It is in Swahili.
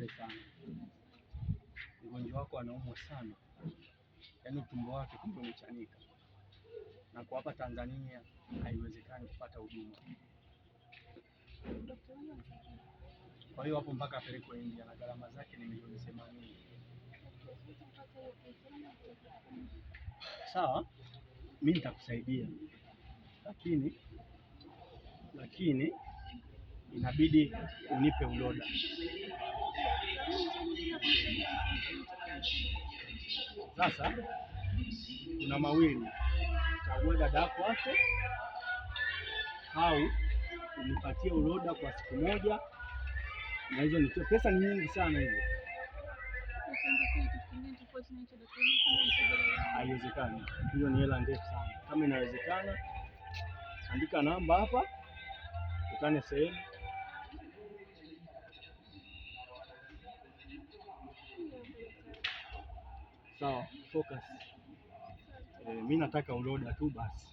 pole sana, mgonjwa wako anaumwa sana, yaani utumbo wake kumbe umechanika, na kwa hapa Tanzania haiwezekani kupata huduma. Kwa hiyo hapo mpaka apelekwe India na gharama zake ni milioni 80. Sawa, mimi nitakusaidia, lakini inabidi unipe uloda. Sasa kuna mawili, chagua dadako wako au unipatie uloda kwa siku moja, na hizo ni pesa ni nyingi sana hizo. Haiwezekani, hiyo ni hela ndefu sana. Kama inawezekana, andika namba hapa, tukane sehemu. Sawa, focus. Mimi nataka uloda tu basi.